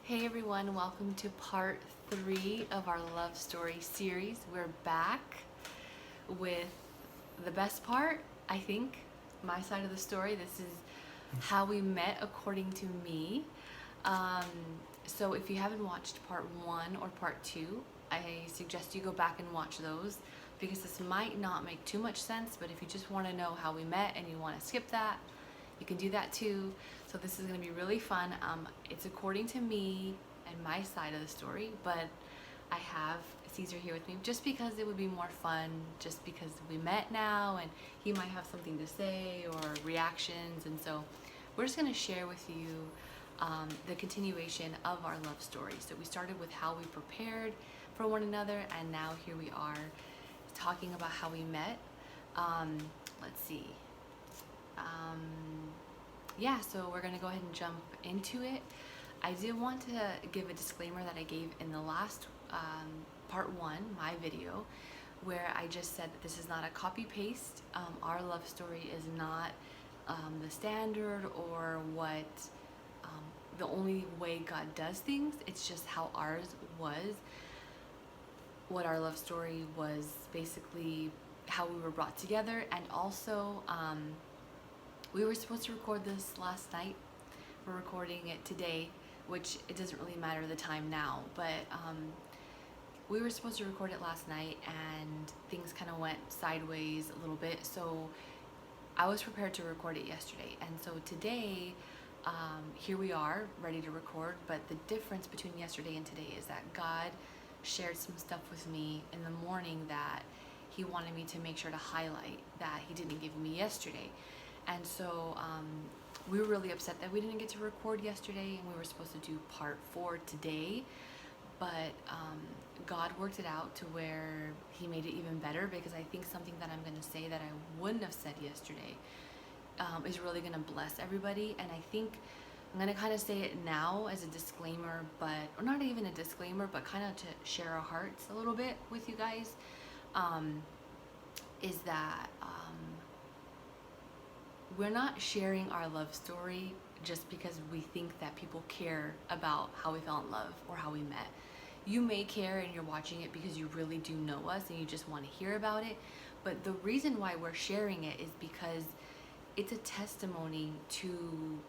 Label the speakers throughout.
Speaker 1: Hey everyone, welcome to part 3 of our love story series. We're back with the best part, I think, my side of the story. This is how we met according to me. Um, so if you haven't watched part 1 or part 2, I suggest you go back and watch those because this might not make too much sense, but if you just want to know how we met and you want to skip that, you can do that too. So this is going to be really fun. It's according to me and my side of the story, but I have Caesar here with me just because it would be more fun, just because we met now and he might have something to say or reactions. And so we're just going to share with you the continuation of our love story. So we started with how we prepared for one another, and now here we are talking about how we met. Let's see. Yeah, so we're gonna go ahead and jump into it. I did want to give a disclaimer that I gave in the last part 1, my video, where I just said that this is not a copy paste. Our love story is not the standard or what the only way God does things. It's just how ours was. What our love story was basically how we were brought together, and also we were supposed to record this last night. We're recording it today, which it doesn't really matter the time now, but we were supposed to record it last night and things kind of went sideways a little bit, so I was prepared to record it yesterday. And so today, here we are, ready to record, but the difference between yesterday and today is that God shared some stuff with me in the morning that he wanted me to make sure to highlight that he didn't give me yesterday. And so we were really upset that we didn't get to record yesterday, and we were supposed to do part 4 today, but God worked it out to where he made it even better, because I think something that I'm going to say that I wouldn't have said yesterday is really going to bless everybody. And I think I'm going to kind of say it now as a disclaimer, or not even a disclaimer, but kind of to share our hearts a little bit with you guys, is that we're not sharing our love story just because we think that people care about how we fell in love or how we met. You may care and you're watching it because you really do know us and you just want to hear about it. But the reason why we're sharing it is because it's a testimony to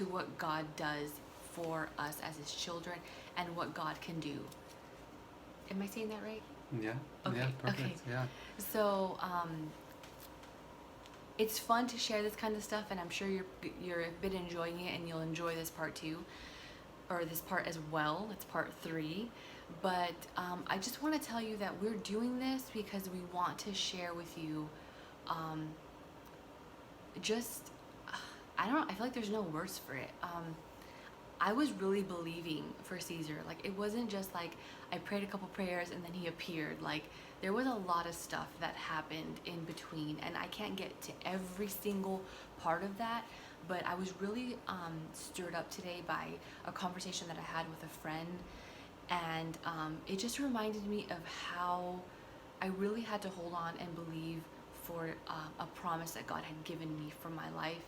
Speaker 1: what God does for us as his children and what God can do. Am I saying that right?
Speaker 2: Yeah.
Speaker 1: Okay.
Speaker 2: Yeah. Perfect.
Speaker 1: Okay.
Speaker 2: Yeah.
Speaker 1: So it's fun to share this kind of stuff, and I'm sure you're a bit enjoying it, and you'll enjoy this part 2, or this part as well. It's part 3. But I just want to tell you that we're doing this because we want to share with you I don't know, I feel like there's no words for it. I was really believing for Caesar. Like, it wasn't just like I prayed a couple prayers and then he appeared. Like, there was a lot of stuff that happened in between, and I can't get to every single part of that, but I was really stirred up today by a conversation that I had with a friend, and it just reminded me of how I really had to hold on and believe for a promise that God had given me for my life.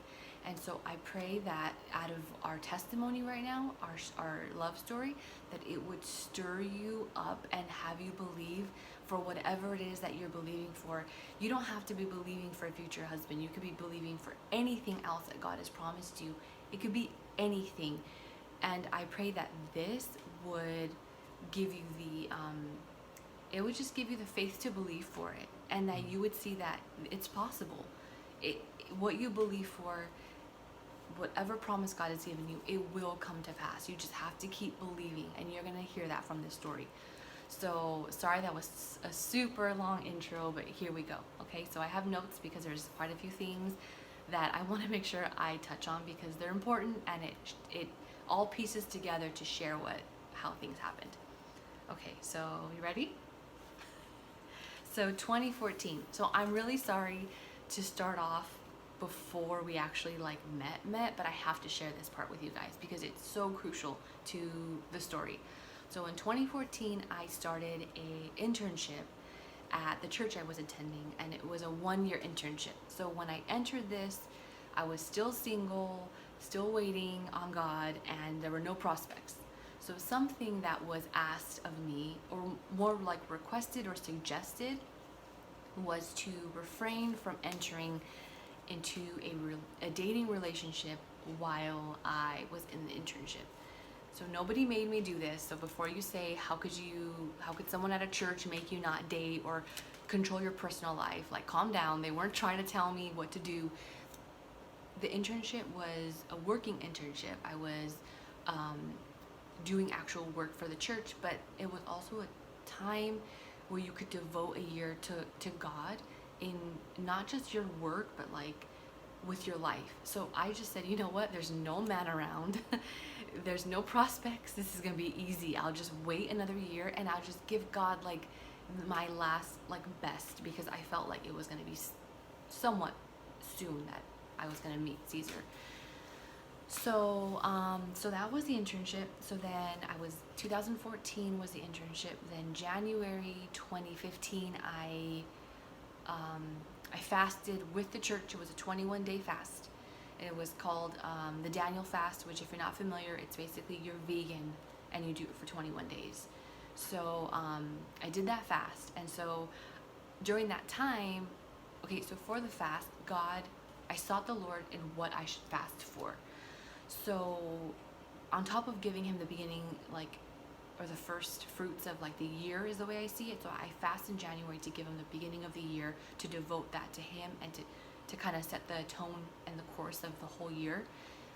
Speaker 1: And so I pray that out of our testimony right now, our love story, that it would stir you up and have you believe for whatever it is that you're believing for. You don't have to be believing for a future husband. You could be believing for anything else that God has promised you. It could be anything. And I pray that this would give you it would just give you the faith to believe for it, and that you would see that it's possible. What you believe for, whatever promise God has given you, it will come to pass. You just have to keep believing, and you're going to hear that from this story. So sorry that was a super long intro, but here we go. Okay, so I have notes because there's quite a few things that I want to make sure I touch on because they're important, and it all pieces together to share how things happened. Okay, so you ready? So 2014. So I'm really sorry to start off before we actually met, but I have to share this part with you guys because it's so crucial to the story. So in 2014, I started a internship at the church I was attending, and it was a 1-year internship. So when I entered this, I was still single, still waiting on God, and there were no prospects. So something that was asked of me, or more like requested or suggested, was to refrain from entering into a dating relationship while I was in the internship. So nobody made me do this. So before you say, how could someone at a church make you not date or control your personal life? Like, calm down. They weren't trying to tell me what to do. The internship was a working internship. I was doing actual work for the church, but it was also a time where you could devote a year to God in not just your work, but like with your life. So I just said, you know what? There's no man around. There's no prospects. This is gonna be easy. I'll just wait another year and I'll just give God like my last like best, because I felt like it was gonna be somewhat soon that I was gonna meet Caesar. So so that was the internship. So then 2014 was the internship. Then January 2015, I fasted with the church. It was a 21-day fast. It was called the Daniel fast, which, if you're not familiar, it's basically you're vegan and you do it for 21 days. So I did that fast. And so during that time, okay, so for the fast, I sought the Lord in what I should fast for. So on top of giving him the beginning, like, or the first fruits of like the year is the way I see it. So I fast in January to give him the beginning of the year, to devote that to him, and to kind of set the tone and the course of the whole year.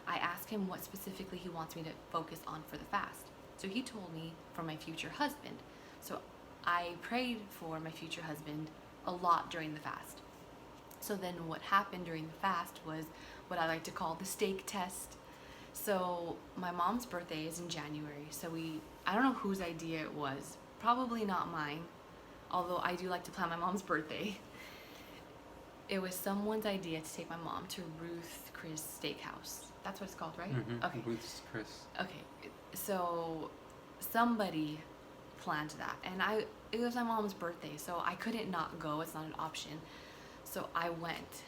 Speaker 1: I asked him what specifically he wants me to focus on for the fast. So he told me for my future husband. So I prayed for my future husband a lot during the fast. So then what happened during the fast was what I like to call the steak test. So my mom's birthday is in January. So I don't know whose idea it was. Probably not mine, although I do like to plan my mom's birthday. It was someone's idea to take my mom to Ruth Chris Steakhouse. That's what it's called, right?
Speaker 2: Mm-hmm.
Speaker 1: Okay.
Speaker 2: Ruth's Chris.
Speaker 1: Okay. So somebody planned that, and it was my mom's birthday, so I couldn't not go. It's not an option. So I went,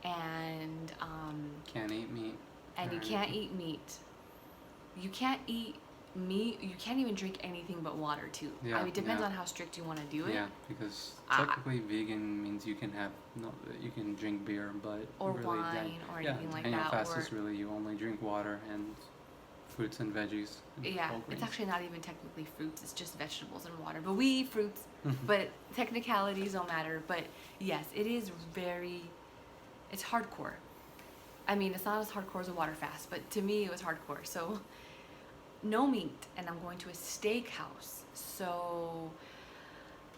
Speaker 1: and
Speaker 2: Can't eat meat.
Speaker 1: And you can't eat meat. You can't eat meat. You can't even drink anything but water too.
Speaker 2: Yeah,
Speaker 1: I mean, it depends on how strict you want to do it.
Speaker 2: Yeah, because technically vegan means you can drink beer, but
Speaker 1: or
Speaker 2: really
Speaker 1: wine or anything like
Speaker 2: Daniel
Speaker 1: that.
Speaker 2: fast
Speaker 1: Or
Speaker 2: is really you only drink water and fruits and veggies. And
Speaker 1: yeah,
Speaker 2: whole
Speaker 1: it's
Speaker 2: grains.
Speaker 1: actually not even technically fruits. It's just vegetables and water. But we eat fruits. But technicalities don't matter. But yes, it is it's hardcore. I mean, it's not as hardcore as a water fast, but to me it was hardcore. So no meat, and I'm going to a steakhouse. So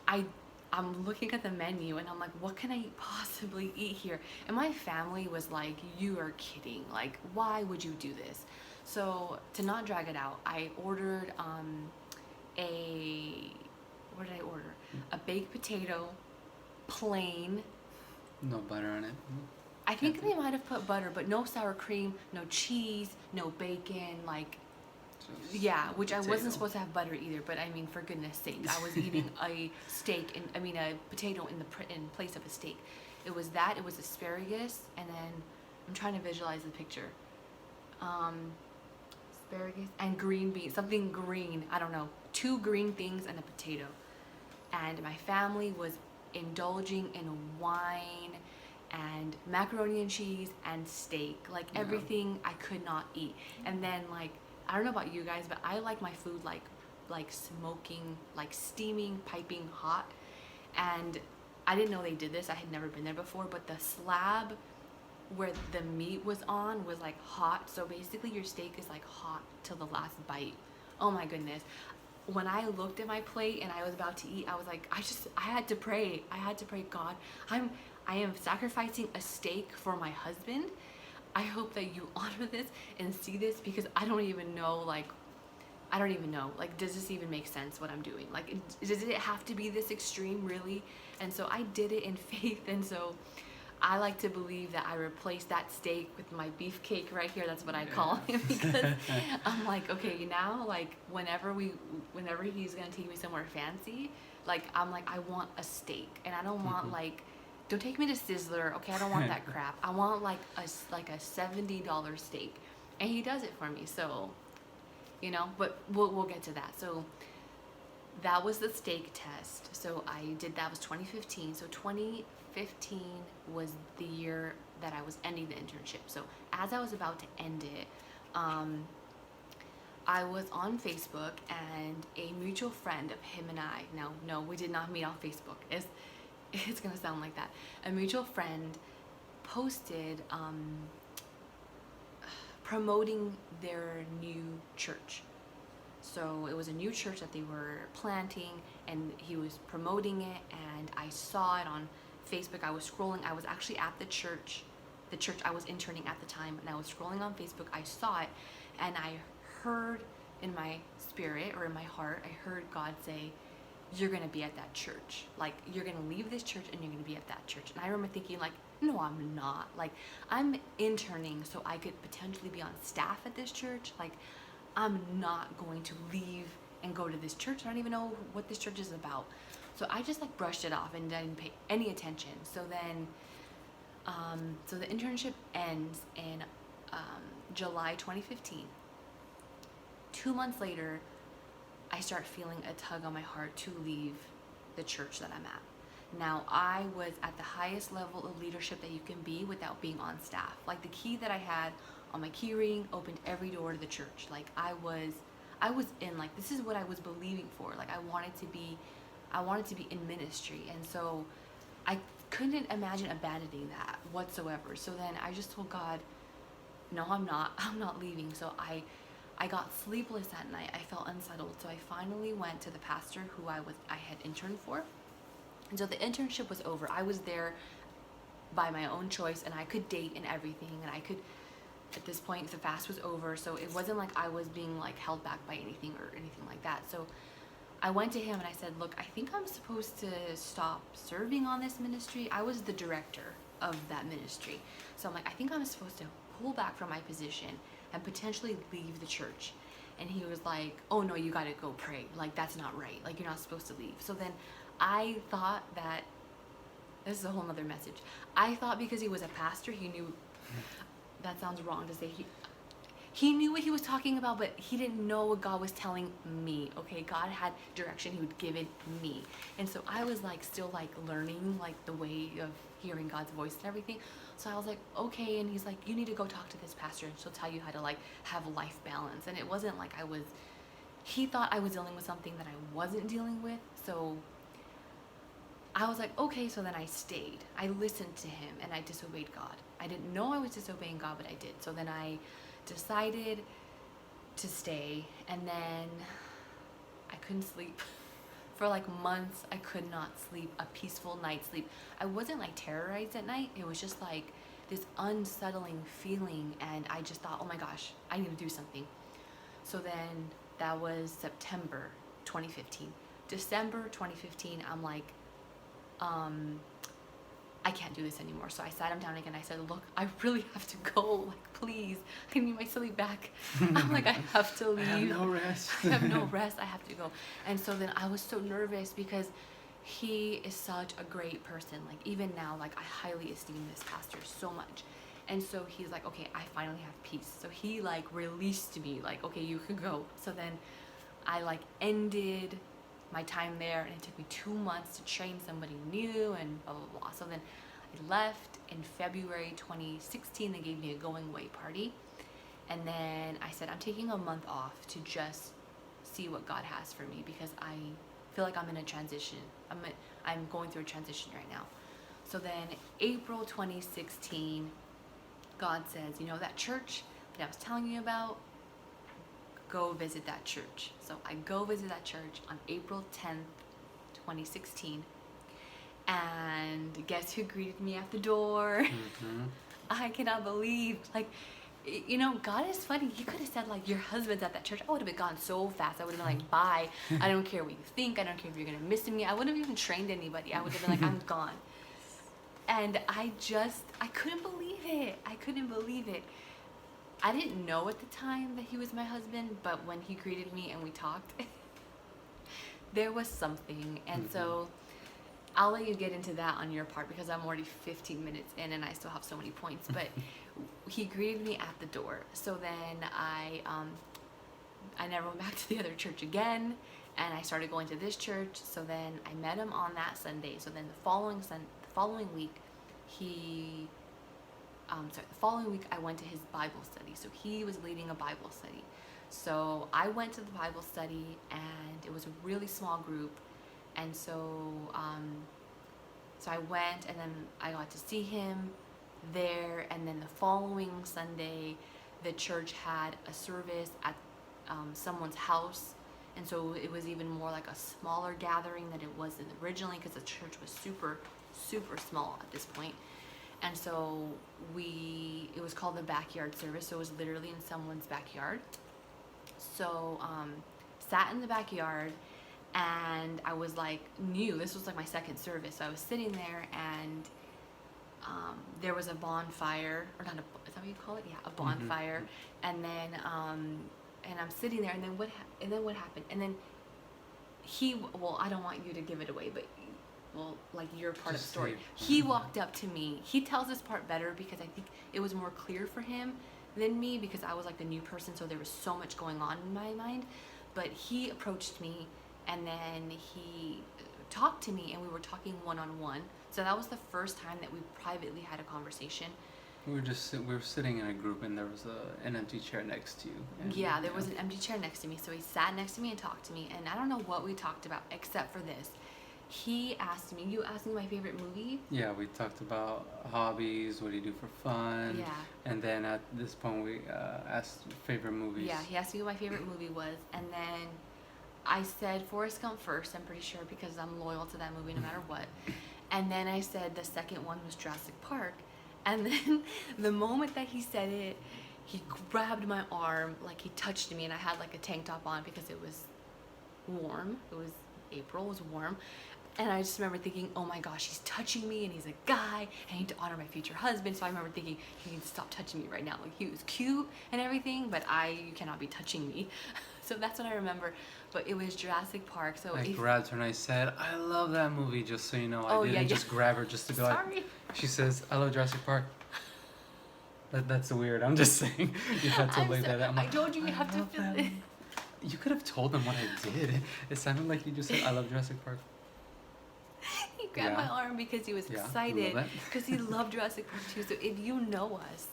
Speaker 1: I'm looking at the menu and I'm like, what can I possibly eat here? And my family was like, you are kidding. Like, why would you do this? So to not drag it out, I ordered what did I order? A baked potato, plain.
Speaker 2: No butter on it.
Speaker 1: I think they might have put butter, but no sour cream, no cheese, no bacon, like, yeah, which
Speaker 2: potato.
Speaker 1: I wasn't supposed to have butter either, but I mean, for goodness sake, I was eating a potato in place of a steak. It was asparagus, and then, I'm trying to visualize the picture. Asparagus and green beans, something green, I don't know, 2 green things and a potato. And my family was indulging in wine and macaroni and cheese and steak, like everything I could not eat. And then, like, I don't know about you guys, but I like my food like smoking, like steaming, piping hot. And I didn't know they did this. I had never been there before, but the slab where the meat was on was like hot. So basically your steak is like hot till the last bite. Oh my goodness. When I looked at my plate and I was about to eat, I was like, I had to pray. God, I am sacrificing a steak for my husband. I hope that you honor this and see this, because I don't even know, like, does this even make sense what I'm doing? Like, does it have to be this extreme, really? And so I did it in faith. And so I like to believe that I replaced that steak with my beefcake right here. That's what I call him, because I'm like, okay, now, like, whenever he's gonna take me somewhere fancy, like, I'm like, I want a steak, and I don't want like, don't take me to Sizzler, okay? I don't want that crap. I want like a $70 steak, and he does it for me. So you know, but we'll get to that. So that was the stake test. So I did that was 2015. So 2015 was the year that I was ending the internship. So as I was about to end it, I was on Facebook, and a mutual friend of him and I, no, we did not meet on Facebook. It's gonna sound like that. A mutual friend posted promoting their new church. So it was a new church that they were planting, and he was promoting it, and I saw it on Facebook. I was scrolling. I was actually at the church I was interning at the time, and I was scrolling on Facebook. I saw it, and I heard in my spirit, or in my heart, I heard God say, you're going to be at that church. Like, you're going to leave this church and you're going to be at that church. And I remember thinking, like, no, I'm not. Like, I'm interning so I could potentially be on staff at this church. Like, I'm not going to leave and go to this church. I don't even know what this church is about. So I just like brushed it off and didn't pay any attention. So then, so the internship ends in July 2015. 2 months later, I start feeling a tug on my heart to leave the church that I'm at. Now, I was at the highest level of leadership that you can be without being on staff. Like, the key that I had on my key ring opened every door to the church. Like, I was in, like, this is what I was believing for. Like, I wanted to be in ministry. And so I couldn't imagine abandoning that whatsoever. So then I just told God, no, I'm not leaving. So I got sleepless that night. I felt unsettled. So I finally went to the pastor who I had interned for. And so the internship was over. I was there by my own choice, and I could date and everything. And I could, at this point, the fast was over. So it wasn't like I was being like held back by anything or anything like that. So I went to him and I said, look, I think I'm supposed to stop serving on this ministry. I was the director of that ministry. So I'm like, I think I'm supposed to pull back from my position and potentially leave the church. And he was like, oh no, you gotta go pray. Like, that's not right. Like, you're not supposed to leave. So then I thought that, this is a whole nother message. I thought because he was a pastor, he knew, that sounds wrong to say, he knew what he was talking about, but he didn't know what God was telling me. Okay, God had direction he would give it me. And so I was like still like learning like the way of hearing God's voice and everything. So I was like, okay. And he's like, you need to go talk to this pastor and she'll tell you how to like have life balance. And it wasn't like he thought I was dealing with something that I wasn't dealing with. So I was like, okay. So then I stayed. I listened to him and I disobeyed God. I didn't know I was disobeying God, but I did. So then I decided to stay, and then I couldn't sleep for like months. I could not sleep a peaceful night's sleep. I wasn't like terrorized at night. It was just like this unsettling feeling, and I just thought, oh my gosh, I need to do something. So then that was September 2015. December 2015, I'm like, I can't do this anymore. So I sat him down again. I said, look, I really have to go. Like, please, I need my sleep back. I'm like, I have to leave.
Speaker 2: I have no rest.
Speaker 1: I have no rest. I have to go. And so then I was so nervous because he is such a great person. Like, even now, like, I highly esteem this pastor so much. And so he's like, okay, I finally have peace. So he like released me, like, okay, you can go. So then I like ended my time there, and it took me 2 months to train somebody new and blah blah blah. So then I left in February 2016. They gave me a going away party, and then I said I'm taking a month off to just see what God has for me, because I feel like I'm in a transition. I'm going through a transition right now. So then April 2016, God says, you know that church that I was telling you about? Go visit that church. So I go visit that church on April 10th, 2016. And guess who greeted me at the door?
Speaker 2: Mm-hmm.
Speaker 1: I cannot believe, like, you know, God is funny. He could have said, like, your husband's at that church. I would have been gone so fast. I would have been like, bye. I don't care what you think. I don't care if you're going to miss me. I wouldn't have even trained anybody. I would have been like, I'm gone. And I couldn't believe it. I couldn't believe it. I didn't know at the time that he was my husband, but when he greeted me and we talked, there was something. And so I'll let you get into that on your part, because I'm already 15 minutes in and I still have so many points. But he greeted me at the door. So then I never went back to the other church again, and I started going to this church. So then I met him on that Sunday. So then the following week, the following week I went to his Bible study. So he was leading a Bible study. So I went to the Bible study, and it was a really small group. And so I went, and then I got to see him there. And then the following Sunday, the church had a service at someone's house. And so it was even more like a smaller gathering than it was originally, because the church was super, super small at this point. And so it was called the backyard service. So it was literally in someone's backyard. So sat in the backyard, and I was like new. This was like my second service. So I was sitting there, and there was a bonfire, or not is that what you call it? Yeah, a bonfire. And then and I'm sitting there, and then what happened? And then I don't want you to give it away, but like your part of the story. He walked up to me. He tells this part better, because I think it was more clear for him than me, because I was like the new person, so there was so much going on in my mind. But he approached me, and then he talked to me, and we were talking one-on-one. So that was the first time that we privately had a conversation.
Speaker 2: We were sitting in a group, and there was an empty chair next to you.
Speaker 1: Yeah, there was an empty chair next to me. So he sat next to me and talked to me, and I don't know what we talked about except for this. You asked me my favorite movie.
Speaker 2: Yeah, we talked about hobbies, what do you do for fun.
Speaker 1: Yeah.
Speaker 2: And then at this point, we asked favorite movies.
Speaker 1: Yeah, he asked me what my favorite movie was, and then I said Forrest Gump first, I'm pretty sure, because I'm loyal to that movie no matter what. And then I said the second one was Jurassic Park. And then the moment that he said it, he grabbed my arm, like he touched me, and I had like a tank top on because it was warm. It was April, it was warm. And I just remember thinking, oh my gosh, he's touching me, and he's a guy, and I need to honor my future husband. So I remember thinking, he needs to stop touching me right now. Like, he was cute and everything, but you cannot be touching me. So that's what I remember. But it was Jurassic Park. So
Speaker 2: I grabbed her and I said, I love that movie, just so you know.
Speaker 1: Oh,
Speaker 2: I didn't just grab her just to be like, she says, I love Jurassic Park. That's weird. I'm just saying. You had to lay that out.
Speaker 1: I told you have to feel it.
Speaker 2: You could have told them what I did. It sounded like you just said, I love Jurassic Park.
Speaker 1: He grabbed my arm because he was excited, because he loved Jurassic Park too. So if you know us,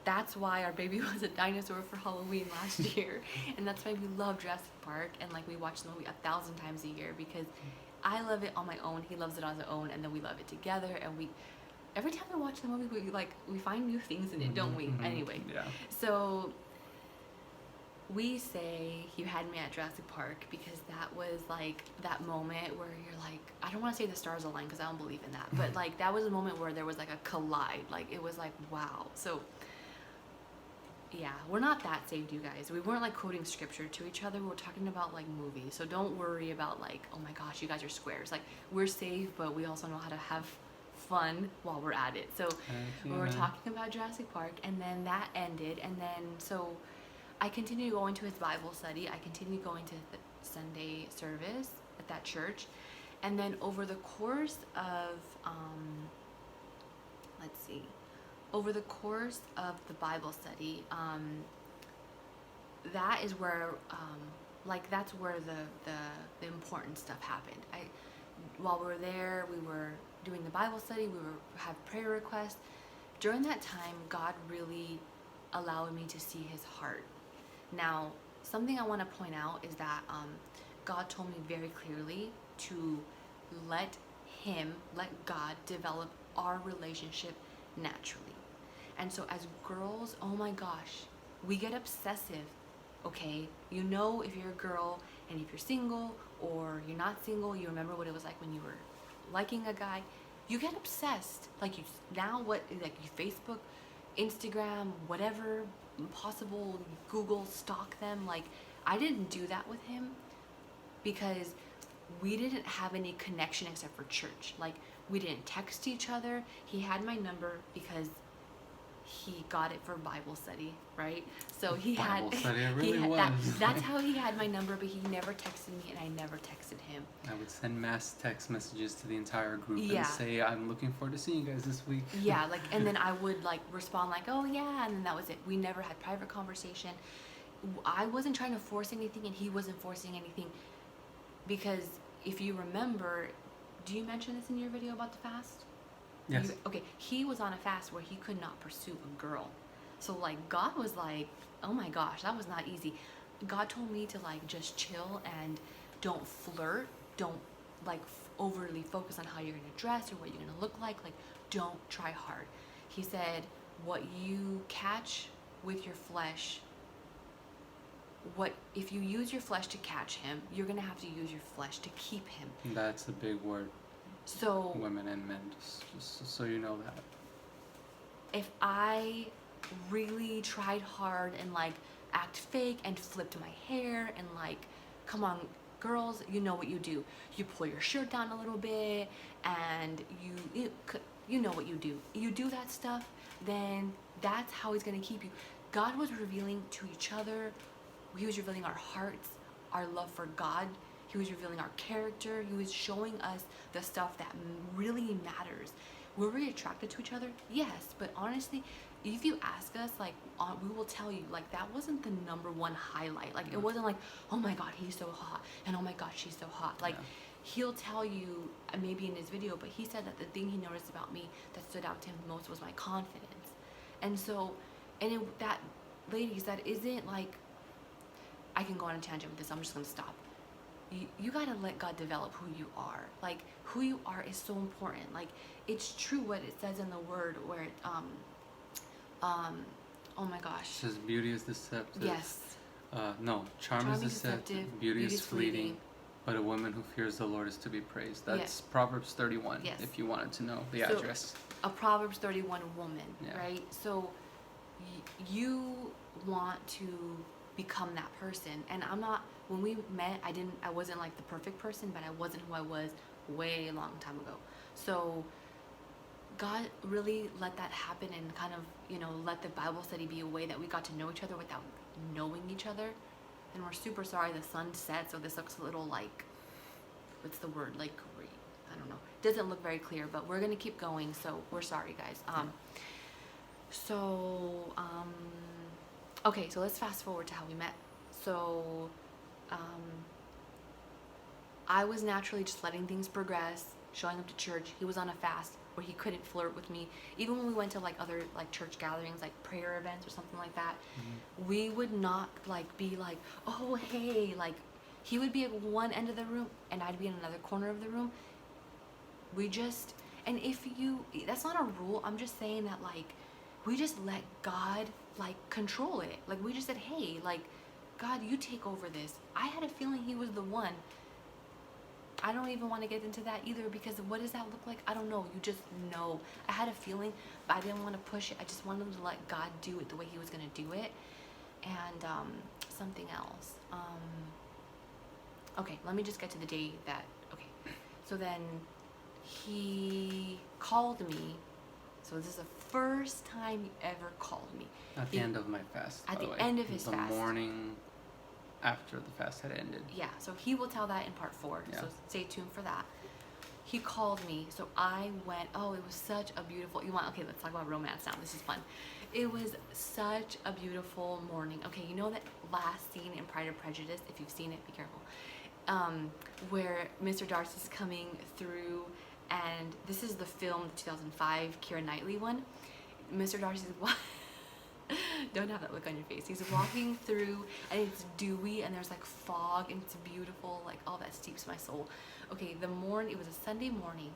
Speaker 1: that's why our baby was a dinosaur for Halloween last year, and that's why we love Jurassic Park, and like we watch the movie 1,000 times a year, because I love it on my own, he loves it on his own, and then we love it together. And every time we watch the movie, we find new things in it, don't we? Anyway, so we say you had me at Jurassic Park because that was like that moment where you're like, I don't want to say the stars aligned because I don't believe in that, but like that was a moment where there was like a collide. Like it was like, wow. So yeah, we're not that saved, you guys. We weren't like quoting scripture to each other. We were talking about like movies. So don't worry about like, oh my gosh, you guys are squares. Like we're saved, but we also know how to have fun while we're at it. So we were talking about Jurassic Park, and then that ended, and then so I continued going to his Bible study. I continued going to the Sunday service at that church. And then over the course of, over the course of the Bible study, that is where, that's where the important stuff happened. While we were there, we were doing the Bible study, have prayer requests. During that time, God really allowed me to see his heart. Now, something I want to point out is that God told me very clearly to let God develop our relationship naturally. And so as girls, oh my gosh, we get obsessive, okay? You know, if you're a girl and if you're single or you're not single, you remember what it was like when you were liking a guy. You get obsessed. Like you Facebook, Instagram, whatever possible, Google, stalk them. Like I didn't do that with him because we didn't have any connection except for church. Like we didn't text each other. He had my number because he got it for Bible study, right? So that's how he had my number, but he never texted me and I never texted him.
Speaker 2: I would send mass text messages to the entire group and say, I'm looking forward to seeing you guys this week.
Speaker 1: And then I would respond oh yeah, and then that was it. We never had private conversation. I wasn't trying to force anything and he wasn't forcing anything, because if you remember, do you mention this in your video about the fast?
Speaker 2: Yes.
Speaker 1: Okay, he was on a fast where he could not pursue a girl. So like God was like, oh my gosh, that was not easy. God told me to like just chill and don't flirt, don't like overly focus on how you're gonna dress or what you're gonna look like don't try hard. He said, what you catch with your flesh, what if you use your flesh to catch him, you're gonna have to use your flesh to keep him.
Speaker 2: That's a big word.
Speaker 1: So
Speaker 2: women and men, just so you know that.
Speaker 1: If I really tried hard and like act fake and flipped my hair and like, come on girls, you know what you do. You pull your shirt down a little bit and you know what you do. You do that stuff, then that's how he's gonna keep you. God was revealing to each other. He was revealing our hearts, our love for God. He was revealing our character. He was showing us the stuff that really matters. Were we attracted to each other? Yes, but honestly, if you ask us, like, we will tell you, like, that wasn't the number one highlight. Like, it wasn't like, oh my God, he's so hot, and oh my God, she's so hot. Like, he'll tell you, maybe in his video, but he said that the thing he noticed about me that stood out to him most was my confidence. And so, that, ladies, that isn't like, I can go on a tangent with this, I'm just gonna stop. You gotta let God develop who you are. Like, who you are is so important. Like, it's true what it says in the word where it, oh my gosh.
Speaker 2: It says beauty is deceptive.
Speaker 1: Yes.
Speaker 2: No, charm is deceptive, beauty is fleeting, but a woman who fears the Lord is to be praised. That's Proverbs 31, if you wanted to know the address.
Speaker 1: A Proverbs 31 woman, right? So you want to become that person. And I'm not, when we met, I wasn't like the perfect person, but I wasn't who I was way long time ago. So God really let that happen and kind of, let the Bible study be a way that we got to know each other without knowing each other. And we're super sorry the sun set, so this looks a little like, what's the word? Like, I don't know. Doesn't look very clear, but we're gonna keep going, so we're sorry, guys. Okay, so let's fast forward to how we met. So, I was naturally just letting things progress, showing up to church. He was on a fast where he couldn't flirt with me. Even when we went to like other like church gatherings, like prayer events or something like that, we would not like be like, oh hey, like he would be at one end of the room and I'd be in another corner of the room. And that's not a rule. I'm just saying that like, we just let God like control it. Like we just said, hey, like God, you take over this. I had a feeling he was the one. I don't even want to get into that either, because what does that look like? I don't know. You just know. I had a feeling, but I didn't want to push it. I just wanted to let God do it the way he was going to do it. And something else. Okay, let me just get to the day that, okay. So then he called me. So this is the first time he ever called me.
Speaker 2: At the end of my fast.
Speaker 1: At the end of his fast.
Speaker 2: The morning after the fast had ended.
Speaker 1: Yeah, so he will tell that in part 4.
Speaker 2: Yeah.
Speaker 1: So stay tuned for that. He called me, so I went, it was such a beautiful, okay, let's talk about romance now. This is fun. It was such a beautiful morning. Okay, you know that last scene in Pride and Prejudice, if you've seen it, be careful, where Mr. Darcy's coming through, and this is the film, the 2005 Keira Knightley one. Mr. Darcy's don't have that look on your face. He's walking through and it's dewy and there's like fog and it's beautiful, like all that steeps my soul. Okay, it was a Sunday morning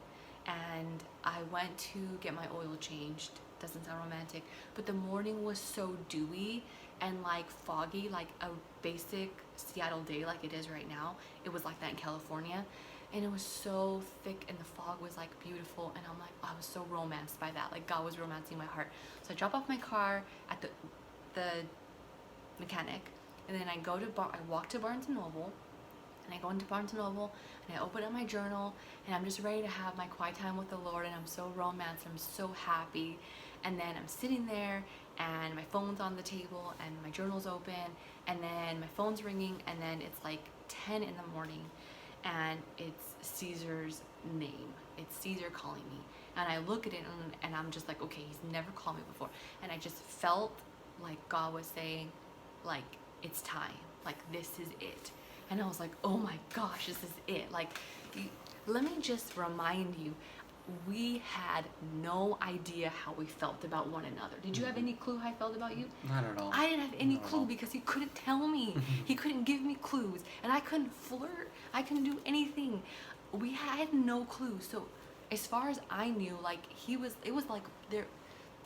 Speaker 1: and I went to get my oil changed. Doesn't sound romantic, but the morning was so dewy and like foggy, like a basic Seattle day like it is right now. It was like that in California. And it was so thick and the fog was like beautiful, and I'm like, I was so romanced by that. Like God was romancing my heart. So I drop off my car at the mechanic, and then I walk to Barnes and Noble, and I go into Barnes and Noble and I open up my journal and I'm just ready to have my quiet time with the Lord, and I'm so romanced, I'm so happy. And then I'm sitting there and my phone's on the table and my journal's open, and then my phone's ringing, and then it's like 10 in the morning. And it's Caesar's name. It's Caesar calling me. And I look at it and I'm just like, okay, he's never called me before. And I just felt like God was saying, like, it's time. Like, this is it. And I was like, oh my gosh, this is it. Like, let me just remind you, we had no idea how we felt about one another. Did you have any clue how I felt about you?
Speaker 2: Not at all.
Speaker 1: I didn't have any clue because he couldn't tell me. He couldn't give me clues. And I couldn't flirt. I couldn't do anything. I had no clue. So as far as I knew, like, it was like there,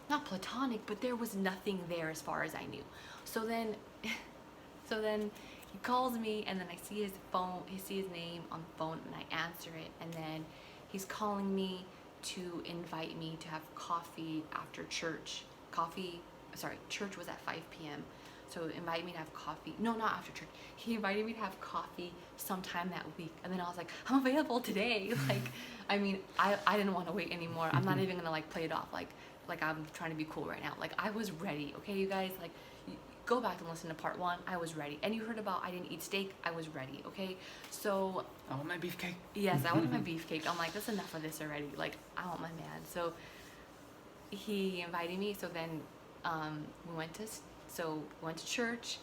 Speaker 1: not platonic, but there was nothing there as far as I knew. So then he calls me, and then I see his name on the phone, and I answer it, and then he's calling me to invite me to have coffee after church. Church was at 5 p.m. So invite me to have coffee. No, not after church. He invited me to have coffee sometime that week. And then I was like, I'm available today. Like, I mean, I didn't want to wait anymore. I'm not even going to like play it off like I'm trying to be cool right now. Like, I was ready. Okay, you guys, like, go back and listen to part 1. I was ready. And you heard about I didn't eat steak. I was ready. Okay, so
Speaker 2: I want my beefcake.
Speaker 1: Yes, I wanted my beefcake. I'm like, that's enough of this already. Like, I want my man. So he invited me. So then we went to church,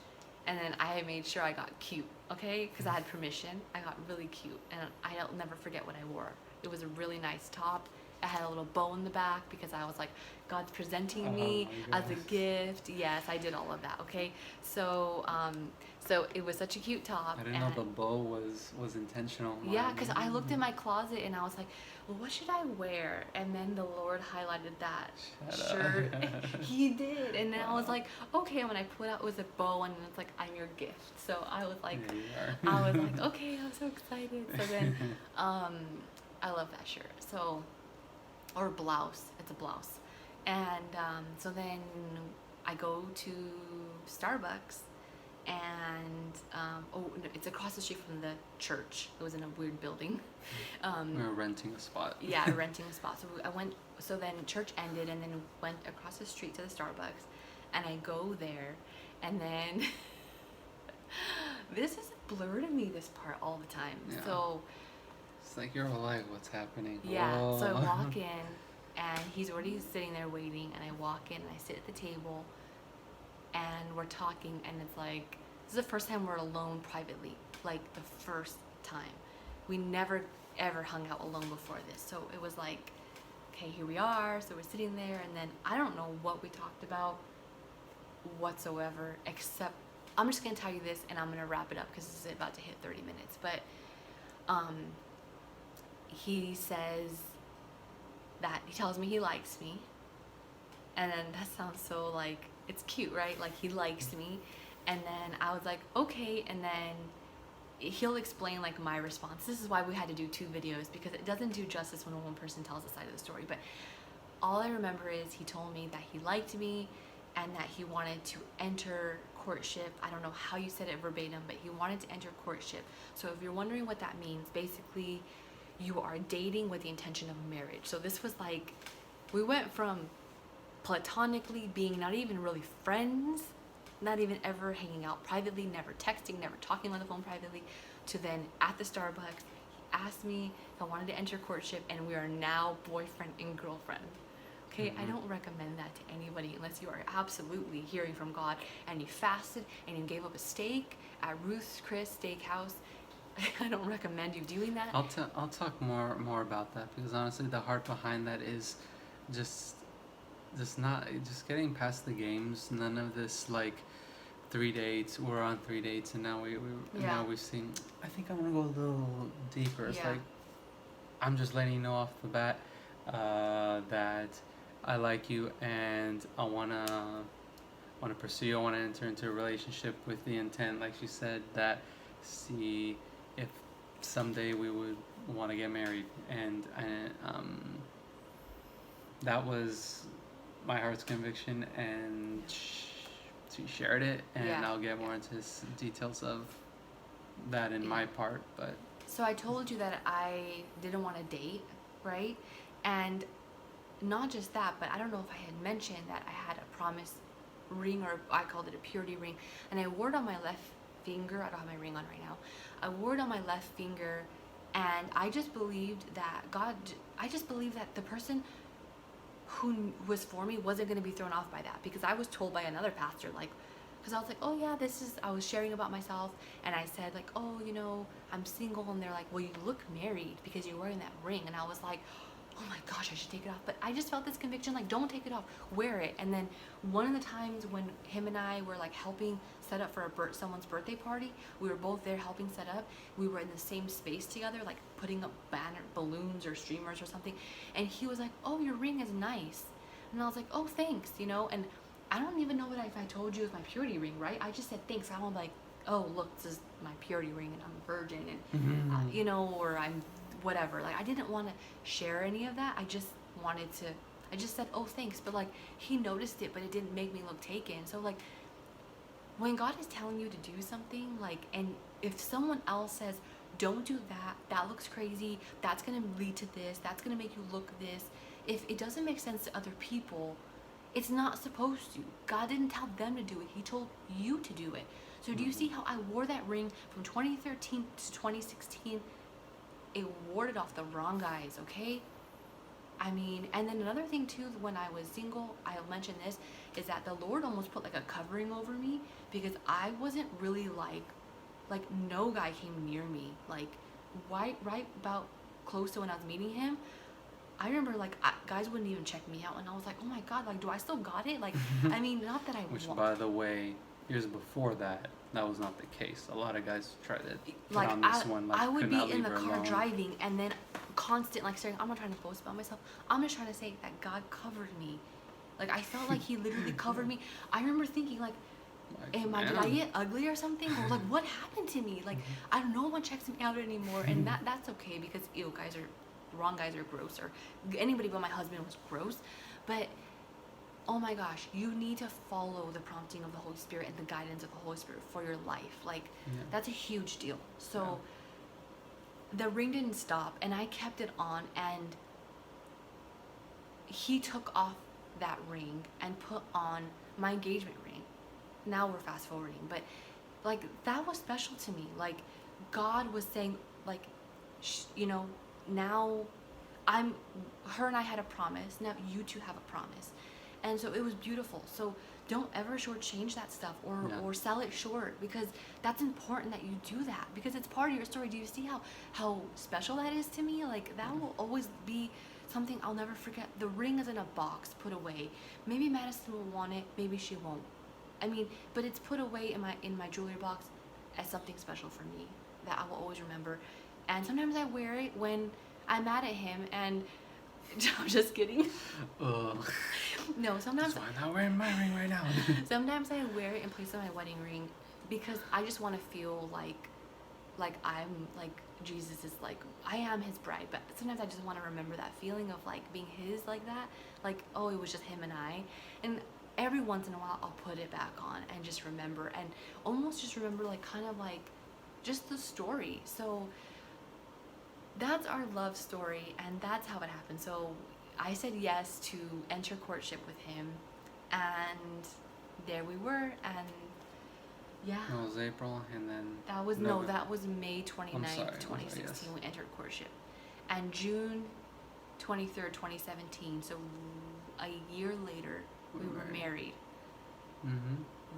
Speaker 1: and then I made sure I got cute. Okay, because I had permission. I got really cute, and I'll never forget what I wore. It was a really nice top. I had a little bow in the back because I was like, God's presenting me as a gift. Yes, I did all of that. Okay, so it was such a cute top.
Speaker 2: I didn't know the bow was intentional.
Speaker 1: Yeah, because I looked in my closet and I was like, well, what should I wear? And then the Lord highlighted that shirt. He did, and then I was like, okay. And when I put out, it was a bow, and it's like, I'm your gift. So I was like, okay, I'm so excited. So then, I love that shirt. So. Or blouse. It's a blouse. And so then I go to Starbucks, and it's across the street from the church. It was in a weird building.
Speaker 2: We were renting a spot.
Speaker 1: Yeah, renting a spot. So I went. So then church ended, and then went across the street to the Starbucks, and I go there, and then this is a blur to me. This part all the time.
Speaker 2: Yeah.
Speaker 1: So.
Speaker 2: It's like, you're alive, what's happening?
Speaker 1: Yeah,
Speaker 2: Whoa.
Speaker 1: So I walk in, and he's already sitting there waiting, and I walk in, and I sit at the table, and we're talking, and it's like, this is the first time we're alone privately, like the first time. We never, ever hung out alone before this, so it was like, okay, here we are, so we're sitting there, and then I don't know what we talked about whatsoever, except, I'm just going to tell you this, and I'm going to wrap it up, because this is about to hit 30 minutes, but, he says that he tells me he likes me, and then that sounds so like, it's cute, right? Like, he likes me, and then I was like, okay, and then he'll explain like my response. This is why we had to do 2 videos, because it doesn't do justice when one person tells the side of the story. But all I remember is he told me that he liked me and that he wanted to enter courtship. I don't know how you said it verbatim, but he wanted to enter courtship. So if you're wondering what that means, basically you are dating with the intention of marriage. So this was like, we went from platonically being not even really friends, not even ever hanging out privately, never texting, never talking on the phone privately, to then at the Starbucks, he asked me if I wanted to enter courtship, and we are now boyfriend and girlfriend. Okay, I don't recommend that to anybody unless you are absolutely hearing from God, and you fasted and you gave up a steak at Ruth's Chris Steakhouse. I don't recommend you doing that.
Speaker 2: I'll talk more about that, because honestly the heart behind that is just getting past the games. None of this like 3 dates. We're on 3 dates, and now now we've seen. I think I want to go a little deeper. It's like, I'm just letting you know off the bat that I like you, and I wanna pursue you. I want to enter into a relationship with the intent, like she said, that see if someday we would want to get married. And that was my heart's conviction, and she shared it, and I'll get more into details of that in my part. But
Speaker 1: so I told you that I didn't want to date, right? And not just that, but I don't know if I had mentioned that I had a promise ring, or I called it a purity ring, and I wore it on my left finger. I don't have my ring on right now. I wore it on my left finger, and I just believed that the person who was for me wasn't going to be thrown off by that, because I was told by another pastor, like, because I was like, oh yeah, I was sharing about myself, and I said like, oh, I'm single, and they're like, well, you look married because you're wearing that ring, and I was like, oh my gosh, I should take it off. But I just felt this conviction, like, don't take it off, wear it. And then one of the times when him and I were like helping set up for someone's birthday party, we were both there helping set up. We were in the same space together, like putting up balloons or streamers or something. And he was like, oh, your ring is nice. And I was like, oh, thanks, And I don't even know if I told you it was my purity ring, right? I just said thanks. I don't like, oh, look, this is my purity ring and I'm a virgin, and or I'm whatever. Like, I didn't want to share any of that. I just said, oh, thanks. But like, he noticed it, but it didn't make me look taken. So like, when God is telling you to do something, like, and if someone else says, don't do that, that looks crazy, that's going to lead to this, that's going to make you look this, if it doesn't make sense to other people, it's not supposed to. God didn't tell them to do it. He told you to do it. So do you see how I wore that ring from 2013 to 2016? It warded off the wrong guys, okay? I mean, and then another thing too, when I was single, I'll mention this, is that the Lord almost put like a covering over me, because I wasn't really like no guy came near me. Like right about close to when I was meeting him, I remember like guys wouldn't even check me out, and I was like, oh my God, like, do I still got it? Like, I mean, not that I
Speaker 2: Which, by the way, years before that was not the case. A lot of guys try to get
Speaker 1: like
Speaker 2: on this one. Like,
Speaker 1: I would be in the car
Speaker 2: alone.
Speaker 1: driving, and then constant like saying, I'm not trying to boast about myself. I'm just trying to say that God covered me. Like, I felt like He literally covered me. I remember thinking like, did I get ugly or something? Or like, what happened to me? Like, no one checks me out anymore, and that's okay, because wrong guys are gross, or anybody but my husband was gross. But oh my gosh, you need to follow the prompting of the Holy Spirit and the guidance of the Holy Spirit for your life. Like, that's a huge deal. So the ring didn't stop, and I kept it on, and he took off that ring and put on my engagement ring. Now we're fast forwarding, but like, that was special to me. Like, God was saying, like, now her and I had a promise. Now you two have a promise. And so it was beautiful. So don't ever shortchange that stuff, or sell it short, because that's important that you do that, because it's part of your story. Do you see how special that is to me? Like, that will always be something I'll never forget. The ring is in a box put away. Maybe Madison will want it, maybe she won't. I mean, but it's put away in my jewelry box as something special for me that I will always remember. And sometimes I wear it when I'm mad at him, and I'm just kidding. No, sometimes.
Speaker 2: That's why I'm not wearing my ring right now.
Speaker 1: Sometimes I wear it in place of my wedding ring, because I just want to feel like I'm like Jesus is like, I am His bride. But sometimes I just want to remember that feeling of like being His, like that, like, oh, it was just Him and I. And every once in a while I'll put it back on and just remember, and almost just remember, like, kind of like just the story. So that's our love story, and that's how it happened. So I said yes to enter courtship with him, and there we were. And yeah,
Speaker 2: It was April, and then
Speaker 1: that was May 29th, 2016. We entered courtship, and June 23rd, 2017, so a year later, we were married.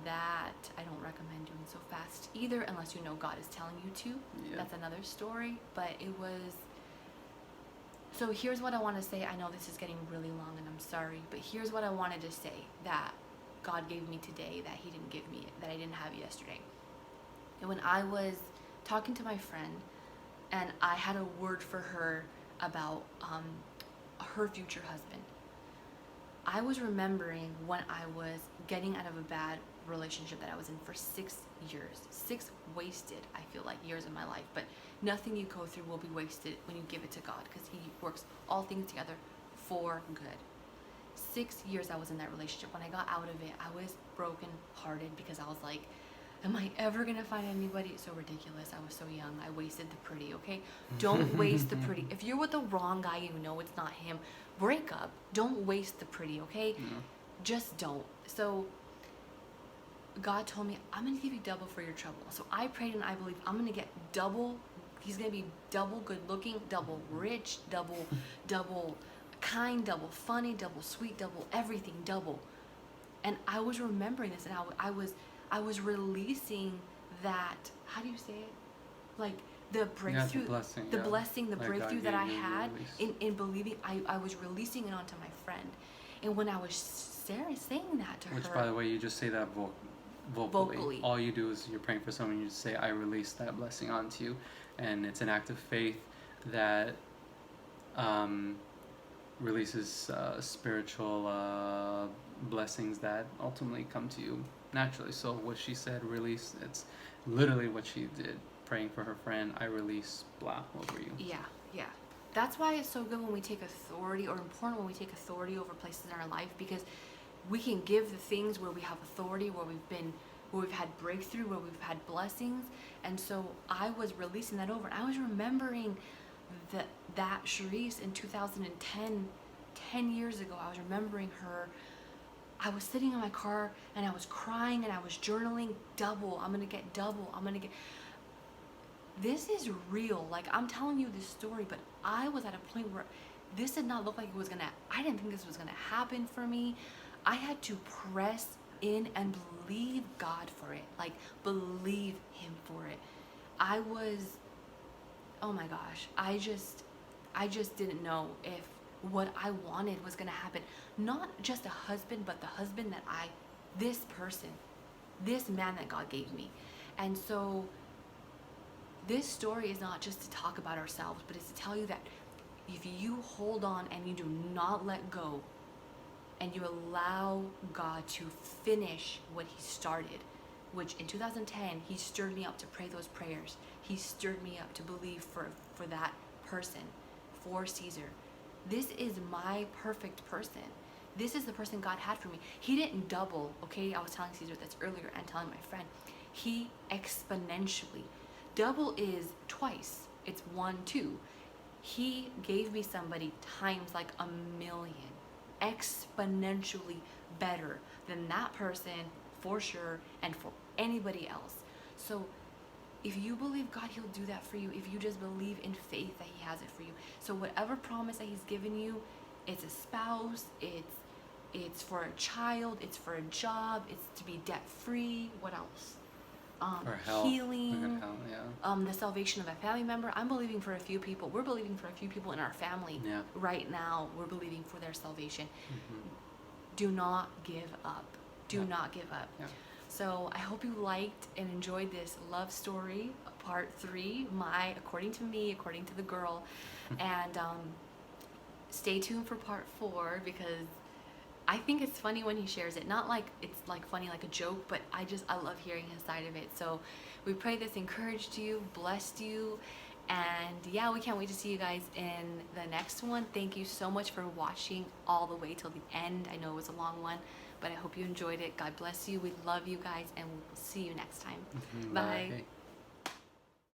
Speaker 1: That I don't recommend doing so fast either, unless you know God is telling you to. That's another story. But it was, so here's what I want to say. I know this is getting really long, and I'm sorry, but here's what I wanted to say that God gave me today that He didn't give me, that I didn't have yesterday. And when I was talking to my friend, and I had a word for her about her future husband, I was remembering when I was getting out of a bad relationship that I was in for 6 years. 6 wasted, I feel like, years of my life. But nothing you go through will be wasted when you give it to God, because He works all things together for good. 6 years I was in that relationship. When I got out of it, I was broken hearted, because I was like, am I ever gonna find anybody? It's so ridiculous. I was so young. I wasted the pretty, okay? Don't waste the pretty. If you're with the wrong guy, you know it's not him, break up. Don't waste the pretty, okay? Just don't. So God told me, I'm gonna give you double for your trouble. So I prayed, and I believe I'm gonna get double. He's gonna be double good looking, double rich, double kind, double funny, double sweet, double everything, double. And I was remembering this, and I was releasing that, how do you say it? Like the breakthrough,
Speaker 2: blessing,
Speaker 1: the
Speaker 2: yeah.
Speaker 1: blessing, the
Speaker 2: Like
Speaker 1: breakthrough
Speaker 2: God
Speaker 1: that I
Speaker 2: gave you, you
Speaker 1: had
Speaker 2: released.
Speaker 1: in believing, I was releasing it onto my friend. And when I was Sarah saying that to
Speaker 2: Which,
Speaker 1: her,
Speaker 2: by the way, you just say that vocally.
Speaker 1: vocally,
Speaker 2: All you do is you're praying for someone, you just say, I release that blessing onto you. And it's an act of faith that releases spiritual blessings that ultimately come to you naturally. So what she said, release, it's literally what she did. Praying for her friend, I release blah over you.
Speaker 1: yeah, yeah. That's why it's so good when we take authority, or important when we take authority over places in our life, because we can give the things where we have authority, where we've had breakthrough, where we've had blessings. And so I was releasing that over. I was remembering that Charisse in 2010, 10 years ago, I was remembering her. I was sitting in my car and I was crying and I was journaling, double, I'm gonna get double, I'm gonna get. This is real. Like, I'm telling you this story, but I was at a point where this did not look like it was gonna, I didn't think this was gonna happen for me. I had to press in and believe God for it. Like, believe Him for it. I was, oh my gosh, I just didn't know if what I wanted was gonna happen. Not just a husband, but the husband that this person, this man that God gave me. And so this story is not just to talk about ourselves, but it's to tell you that if you hold on and you do not let go, and you allow God to finish what He started, which in 2010, He stirred me up to pray those prayers. He stirred me up to believe for that person, for Caesar. This is my perfect person. This is the person God had for me. He didn't double, okay? I was telling Caesar this earlier and telling my friend. He exponentially. Double is twice. It's 1, 2. He gave me somebody times like a million. Exponentially better than that person, for sure, and for anybody else. So if you believe God, He'll do that for you. If you just believe in faith that He has it for you. So whatever promise that He's given you, it's a spouse, it's for a child, it's for a job, it's to be debt free. What else?
Speaker 2: For health.
Speaker 1: Healing,
Speaker 2: Health, yeah.
Speaker 1: the salvation of a family member. I'm believing for a few people. We're believing for a few people in our family right now. We're believing for their salvation.
Speaker 2: Mm-hmm.
Speaker 1: Do not give up. Do
Speaker 2: Yeah.
Speaker 1: not give up.
Speaker 2: Yeah.
Speaker 1: So I hope you liked and enjoyed this love story, part 3, according to me, according to the girl. And stay tuned for part 4, because I think it's funny when he shares it. Not like it's like funny like a joke, but I love hearing his side of it. So we pray this encouraged you, blessed you, and yeah, we can't wait to see you guys in the next one. Thank you so much for watching all the way till the end. I know it was a long one, but I hope you enjoyed it. God bless you. We love you guys, and we'll see you next time.
Speaker 2: Mm-hmm.
Speaker 1: Bye.
Speaker 2: Bye.